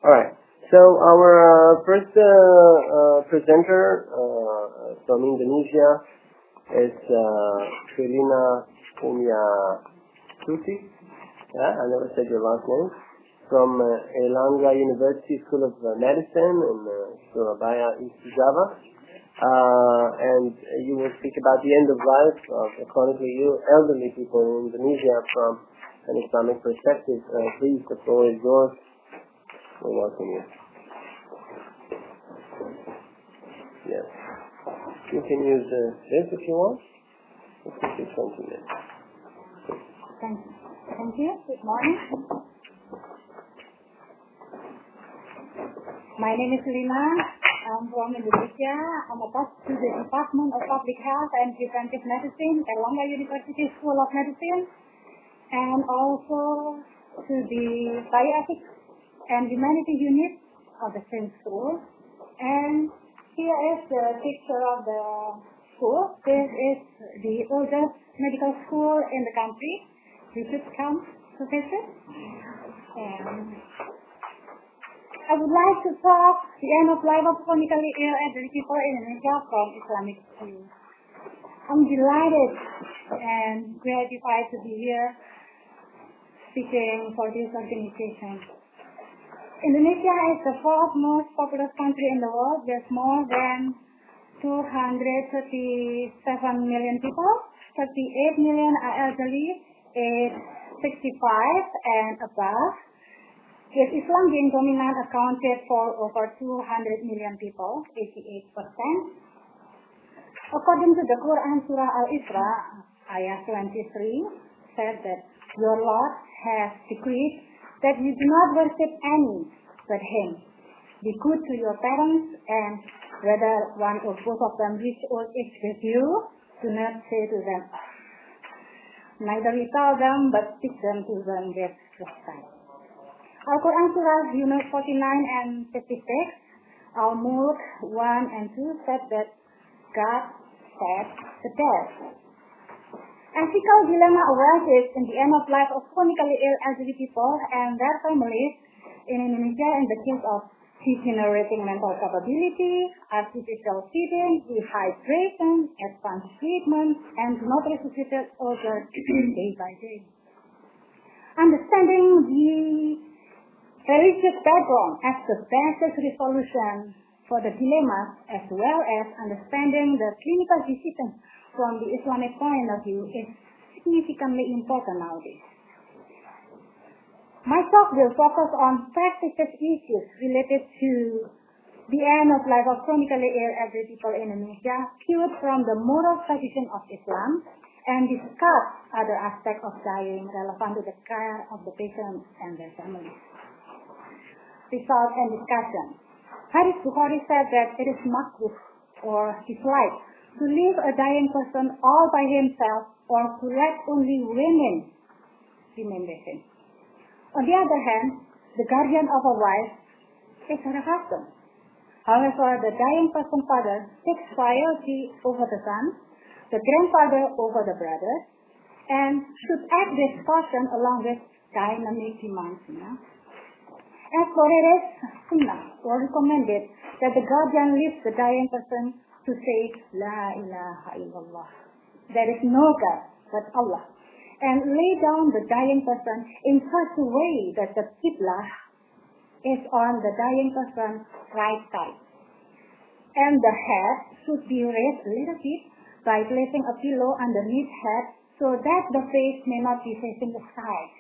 All right. So our first presenter from Indonesia is Pirlina Umiastuti. Yeah, I never said your last name. From Erlangga University School of Medicine in Surabaya, East Java. And you will speak about the end of life of chronically ill elderly people in Indonesia from an Islamic perspective. Please, the floor is yours. We welcome you. Yes. You can use this if you want. It will take 20 minutes. Thank you. Good morning. My name is Pirlina. I'm from Indonesia. I'm attached to the Department of Public Health and Preventive Medicine at Erlangga University School of Medicine, and also to the Bioethics and Humanity Unit of the same school. And here is the picture of the school. This is the oldest medical school in the country. You should come to visit. And I would like to talk the end of life of chronically ill elderly people in Indonesia from Islamic view. I'm delighted and gratified to be here speaking for this organization. Indonesia is the fourth most populous country in the world. There's more than 237 million people. 38 million are elderly, aged 65 and above, with Islam being dominant, accounted for over 200 million people, 88%. According to the Quran Surah Al-Isra, ayat 23, said that your Lord has decreed that you do not worship any but Him. Be good to your parents, and whether one or both of them reach old age with you, do not say to them, neither retell them, but teach them to them with respect. Al-Quran Surah Yunus 49 and 56, Al-Mulk 1 and 2 said that God said the dead. Ethical dilemma arises in the end of life of chronically ill elderly people and their families in Indonesia in the case of degenerating mental capability, artificial feeding, dehydration, advanced treatment, and not resuscitated older day by day. Understanding the religious background as the basis resolution for the dilemmas, as well as understanding the clinical decisions from the Islamic point of view, is significantly important nowadays. My talk will focus on practical issues related to the end of life of chronically ill elderly people in Indonesia, viewed from the moral tradition of Islam, and discuss other aspects of dying relevant to the care of the patients and their families. Result and discussion. Hadith Bukhari said that it is makruh or disliked to leave a dying person all by himself or to let only women remain with him. On the other hand, the guardian of a wife is her husband. However, the dying person's father takes priority over the son, the grandfather over the brother, and should act this caution along with dynamic demands. As for it is sunnah or recommended that the guardian leaves the dying person to say La ilaha illallah. There is no God but Allah, and lay down the dying person in such a way that the qiblah is on the dying person's right side, and the head should be raised a little bit by placing a pillow underneath head so that the face may not be facing the side.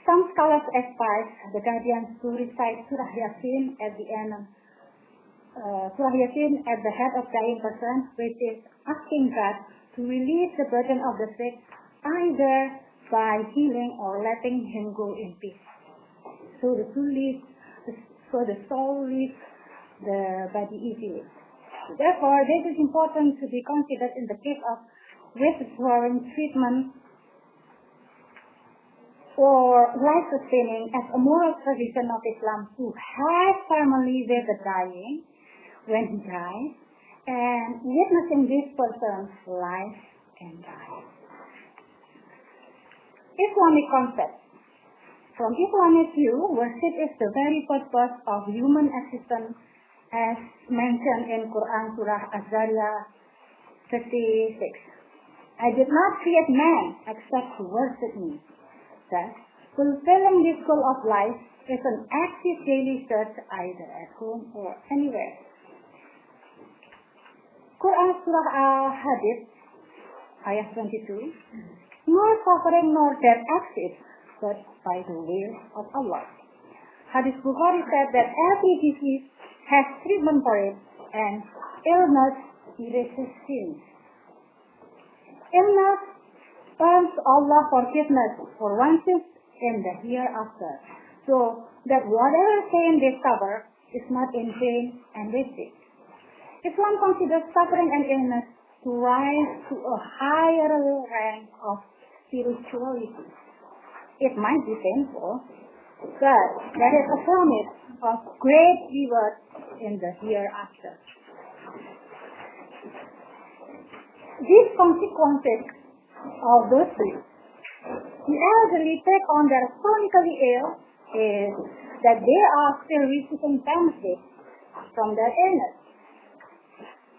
Some scholars advise the guardians to recite Surah Yasin at the end, Surah Yasin at the head of dying person, which is asking God to release the burden of the sick, either by healing or letting him go in peace. So the soul leaves the body easily. Therefore, this is important to be considered in the case of withdrawing treatment or life-sustaining as a moral tradition of Islam to have family with the dying when he dies and witnessing this person's life and die. Islamic concept. From Islamic view, worship is the very purpose of human existence as mentioned in Quran Surah Az-Zariyah 36. I did not create man except to worship me. Thus, fulfilling this goal of life is an active daily search either at home or anywhere. Quran Surah Al-Hadid, ayat 22, nor suffering nor death exists, but by the will of Allah. Hadith Bukhari said that every disease has treatment for it, and illness erases sins. Illness earns Allah forgiveness for one's sins in the hereafter, so that whatever pain they suffer is not in vain and wasted. Islam considers suffering and illness to rise to a higher rank of spirituality. It might be painful, but there is a promise of great reward in the hereafter. These consequences of those things the elderly take on their chronically ill is that they are still receiving benefits from their illness.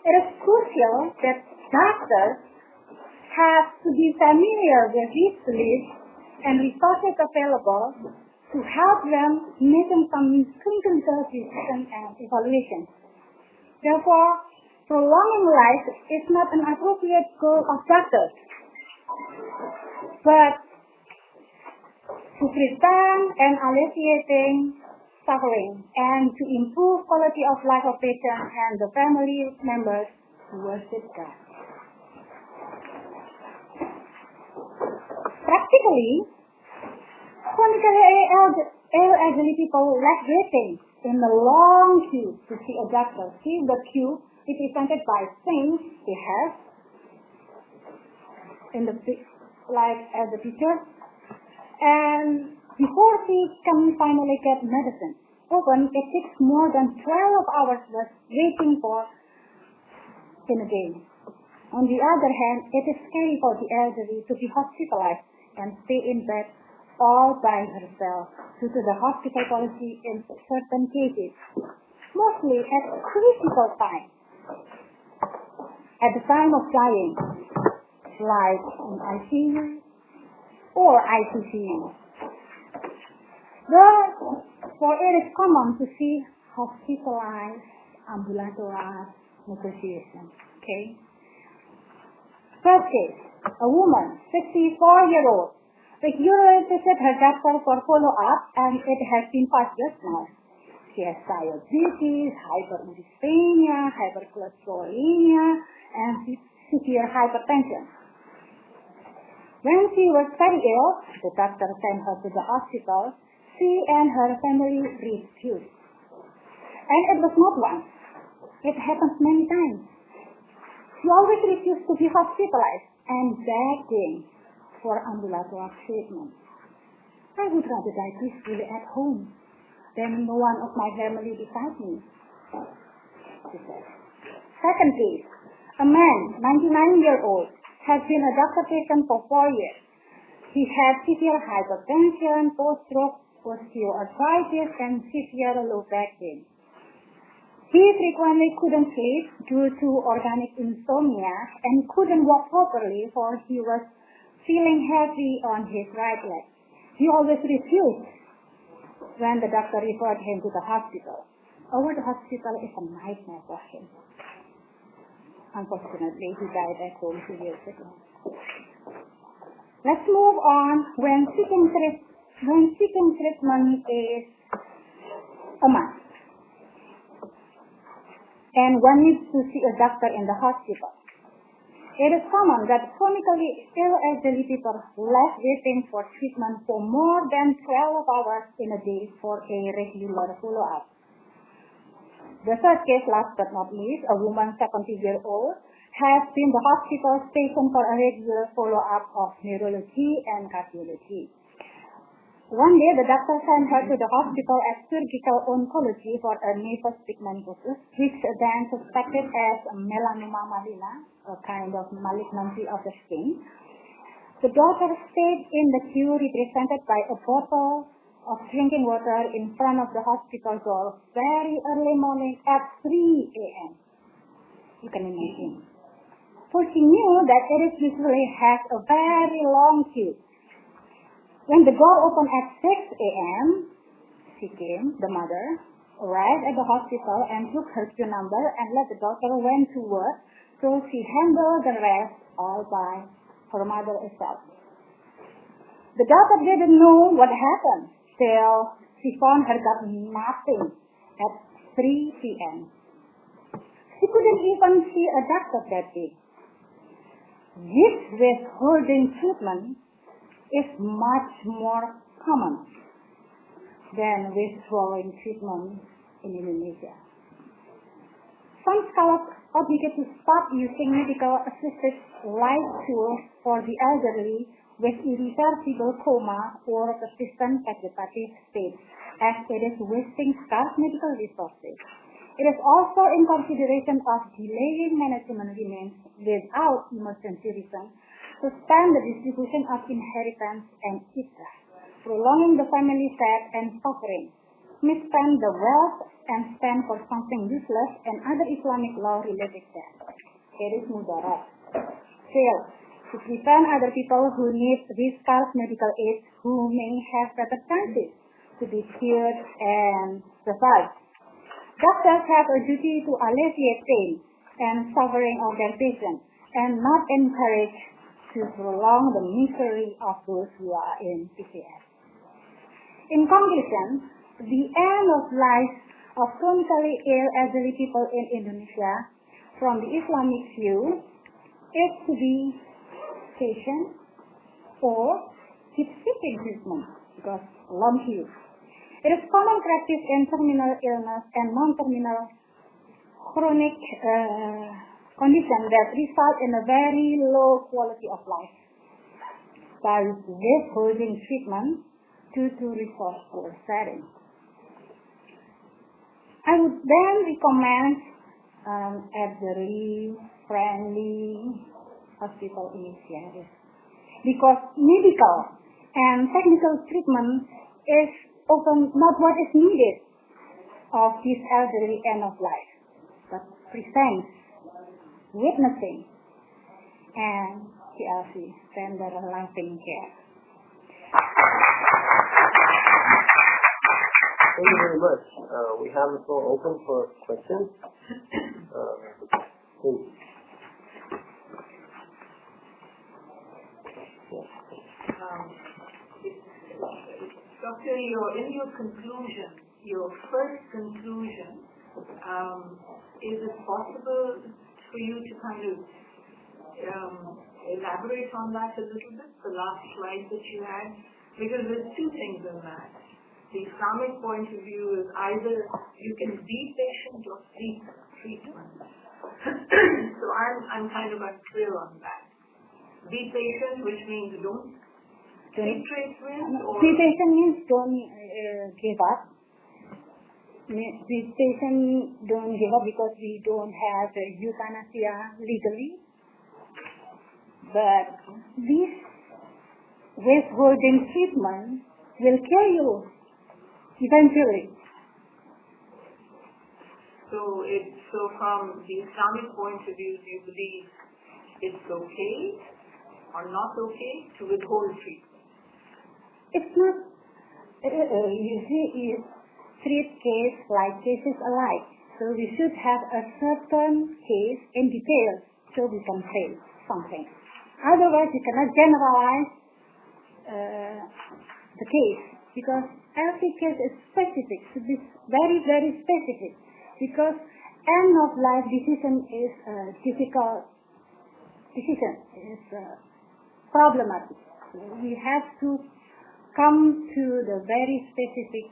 It is crucial that doctors have to be familiar with these beliefs and resources available to help them making some clinical decisions and evaluations. Therefore, prolonging life is not an appropriate goal of doctors, but to prevent and alleviating suffering and to improve quality of life of patients and the family members who worship God. Practically, chronically ill elderly people lack waiting in the long queue to see a doctor. See the queue represented by things they have in the as the picture, and before she can finally get medicine. Often it takes more than 12 hours just waiting for in a day. On the other hand, it is scary for the elderly to be hospitalized and stay in bed all by herself due to the hospital policy in certain cases, mostly at critical time, at the time of dying, like in ICU or ICCU. For it is common to see hospitalized ambulatory negotiation. Okay. First case, a woman, 64-year-old, regularly visit her doctor for follow-up, and it has been 5 years now. She has diabetes, hyperuricemia, hypercholesterolemia, and severe hypertension. When she was very ill, the doctor sent her to the hospital. She and her family refused. And it was not once. It happens many times. She always refused to be hospitalized and begging for ambulatory treatment. I would rather die peacefully at home than no one of my family beside me, she said. Second case, a man, 99-year-old, has been a doctor patient for 4 years. He had severe hypertension, post-stroke, osteoarthritis, and severe low back pain. He frequently couldn't sleep due to organic insomnia and couldn't walk properly, for he was feeling heavy on his right leg. He always refused when the doctor referred him to the hospital. Our hospital is a nightmare for him. Unfortunately, he died at home 2 years ago. Let's move on. When seeking treatment is a must, and one needs to see a doctor in the hospital. It is common that chronically ill elderly people left waiting for treatment for more than 12 hours in a day for a regular follow-up. The third case, last but not least, a woman 70-year-old has been the hospital patient for a regular follow-up of neurology and cardiology. One day, the doctor sent her to the hospital as surgical oncology for a nevus pigmentosus, which then suspected as melanoma maligna, a kind of malignancy of the skin. The daughter stayed in the queue represented by a bottle of drinking water in front of the hospital door very early morning at 3 a.m. You can imagine. For she knew that it usually has a very long queue. When the door opened at 6 a.m., she came, the mother, arrived at the hospital and took her queue number and let the doctor went to work, so she handled the rest all by her mother herself. The doctor didn't know what happened till she found her got nothing at 3 p.m. She couldn't even see a doctor that day. This withholding treatment is much more common than withdrawing treatment in Indonesia. Some scholars advocate to stop using medical-assisted life tools for the elderly with irreversible coma or persistent vegetative state, as it is wasting scarce medical resources. It is also in consideration of delaying management remains without emergency reason, suspend the distribution of inheritance and iddah, prolonging the family sad and suffering, misspend the wealth and spend for something useless and other Islamic law-related debt. It is mudarat. Fail to prevent other people who need this scarce medical aid who may have better chances to be cured and survive. Doctors have a duty to alleviate pain and suffering of their patients and not encourage to prolong the misery of those who are in PCS. In conclusion, the end of life of chronically ill elderly people in Indonesia from the Islamic view is to be patient or keep seeking treatment because long queue. It is common practice in terminal illness and non-terminal chronic condition that result in a very low quality of life by withholding treatment due to resource poor setting. I would then recommend elderly friendly hospital initiatives because medical and technical treatment is often not what is needed of this elderly end of life, but presence, witnessing, and TLC, tender loving care. Thank you very much. We have the floor open for questions. Please. Doctor, in your conclusion, your first conclusion, is it possible for you to kind of elaborate on that a little bit, the last slide that you had? Because there's two things in that. The Islamic point of view is either you can be patient or seek treatment. So I'm kind of unclear on that. Be patient, which means don't take treatment, or be patient means don't give up. Be patient, don't give up because we don't have euthanasia legally. But this withholding treatment will kill you eventually. So from the Islamic point of view, do you believe it's okay or not okay to withhold treatment? It's not, you see, you treat case like cases alike. So we should have a certain case in detail so we can say something. Otherwise, you cannot generalize the case because every case is specific, should be very, very specific because end of life decision is a difficult decision, it's problematic. We have to come to the very specific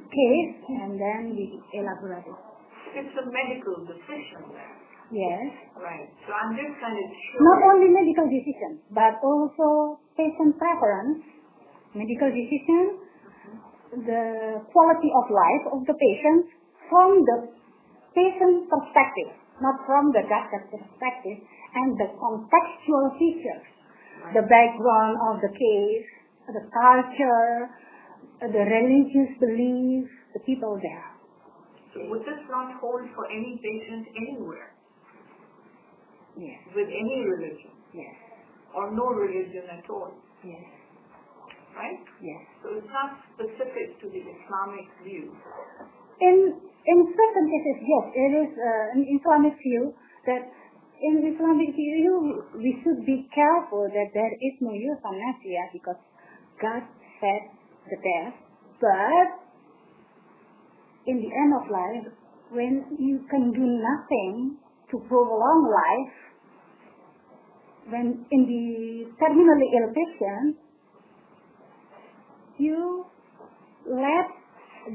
case and then we elaborate it. It's a medical decision then. Yes. Right. So I'm just kind of sure. Not only medical decision, but also patient preference, medical decision, the quality of life of the patient from the patient perspective, not from the doctor perspective, and the contextual features, the background of the case, the culture, the religious beliefs, the people there. So would this not hold for any patient anywhere? Yes. With any religion? Yes. Or no religion at all? Yes. Right? Yes. So it's not specific to the Islamic view. In certain cases, yes, it is an Islamic view that in Islamic view we should be careful that there is no euthanasia because God said the death. But in the end of life, when you can do nothing to prolong life, when in the terminally ill patient, you let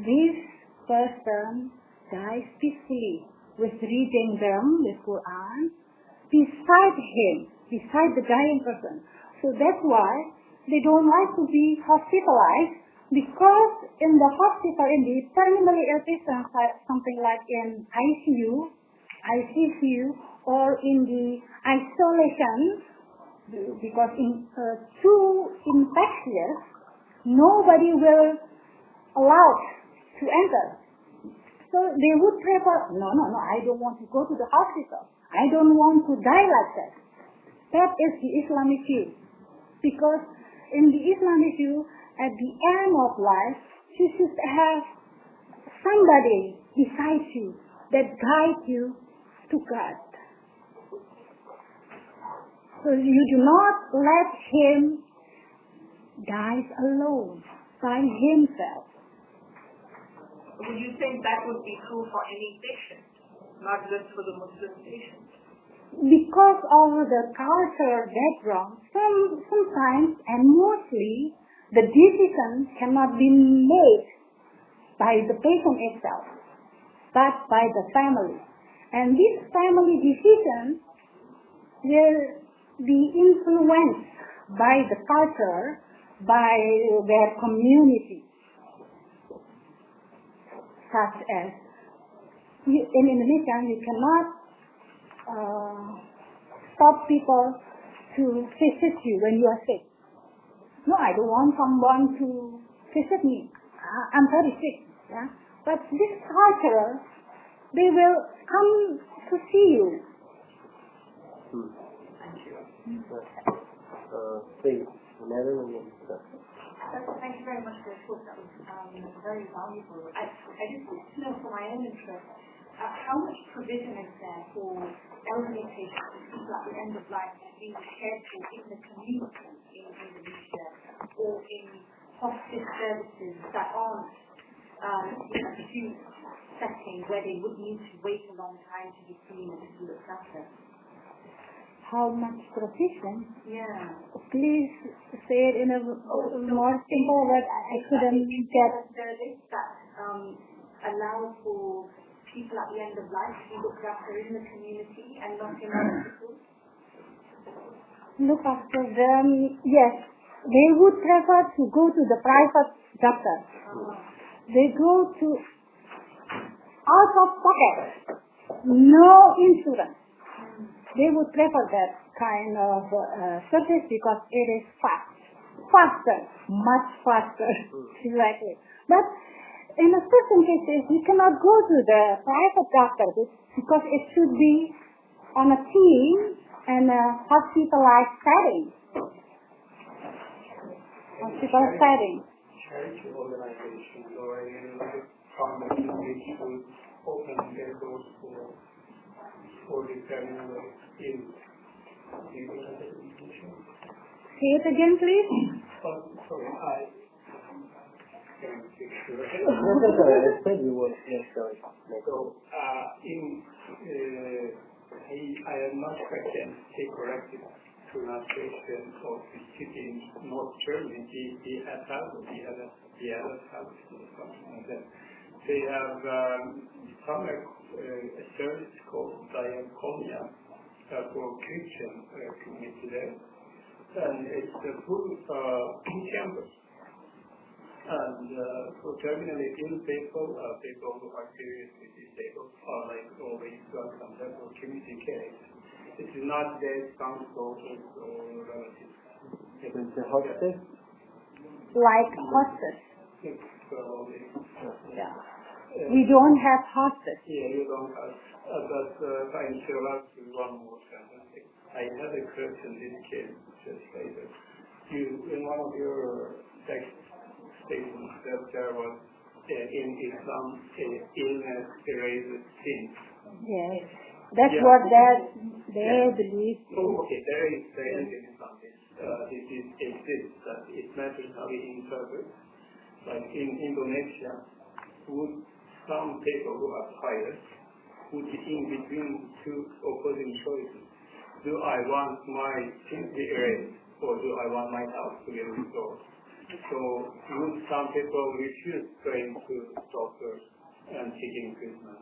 this person die peacefully with reading them, the Quran, beside him, beside the dying person. So that's why they don't like to be hospitalized, because in the hospital, in the terminally ill patients, something like in ICU, or in the isolation, because in too infectious, nobody will allow to enter. So they would prefer, no, I don't want to go to the hospital. I don't want to die like that. That is the Islamic view. Because in the Islamic view, at the end of life, you should have somebody beside you that guides you to God. So you do not let him die alone by himself. Would you think that would be true for any patient, not just for the Muslim patient? Because of the cultural background, sometimes and mostly the decision cannot be made by the patient itself, but by the family. And this family decision will be influenced by the culture, by their community. Such as, in Indonesia, you cannot stop people to visit you when you are sick. No, I don't want someone to visit me. I'm very sick. Yeah? But this culture, they will come to see you. Thank you. Please, Madam. Thank you very much for the talk. That was very valuable. I just want to know, for my own interest, how much provision is there for elderly patients, people at the end of life, being cared for in the community in Indonesia, or in hospice services that aren't in a acute setting where they would need to wait a long time to be seen and to be looked after? How much provision? Yeah. Please say it in a more simple word. I couldn't get. There are lists that allow for people at the end of life to be looked after in the community and not in hospitals. Look after them. Yes, they would prefer to go to the private doctor. They go to out of pocket, no insurance. They would prefer that kind of service because it is faster, much faster. Exactly. But in a certain cases, you cannot go to the private doctor because it should be on a team and a hospitalized setting. Charity organizations or any other foundation which would open their doors for the terminal illness. Say it again, please. Sorry, I can't make sure. I said you were sorry. So, I am not sure I can take correctly pronunciation of the city in North Germany. He had something like that. They have a service called diaconia for Christian community there, and it's a full campus. And for terminally ill people, people who are seriously disabled, like always welcome them for community care. It is not based on social or relatives. It's a hospice? Like hospice. Yeah. We don't have hospice. Yeah, you don't have. But if I interrupt you one more sentence, I had a question in this case just later. You, in one of your text statements, that there was in Islam illness erases sin. Yes, that's what they believe. Oh, okay, there is in Islam. This exists, that it matters how we interpret. Like in Indonesia, would some people who are pious would be in between two opposing choices. Do I want my sin to be erased, or do I want my house to be restored? So would some people refuse going to doctors and seeking treatment?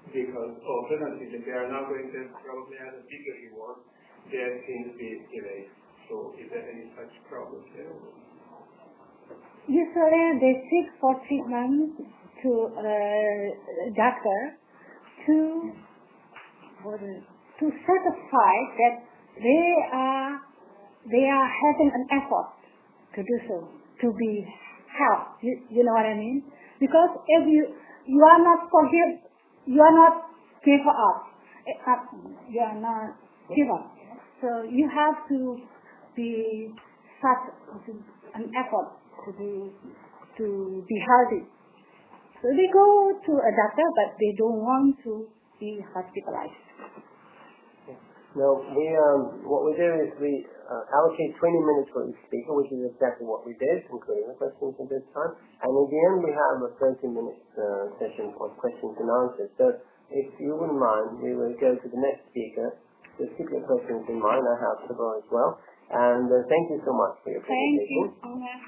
Because alternatively, they are not going to probably have a bigger reward, their sin to be erased. So is there any such problem there? Usually they seek for treatment to a doctor to satisfy that they are having an effort to do so, to be helped. You know what I mean? Because if you are not you are not give up. You are not give up. So you have to be such an effort to be healthy. So they go to a doctor, but they don't want to be hospitalized. No, what we do is we allocate 20 minutes for each speaker, which is exactly what we did, including the questions at this time. And in the end, we have a 30-minute session for questions and answers. So if you wouldn't mind, we will go to the next speaker. There's particular questions in mind. I have several as well. And thank you so much for your presentation. Thank you so much.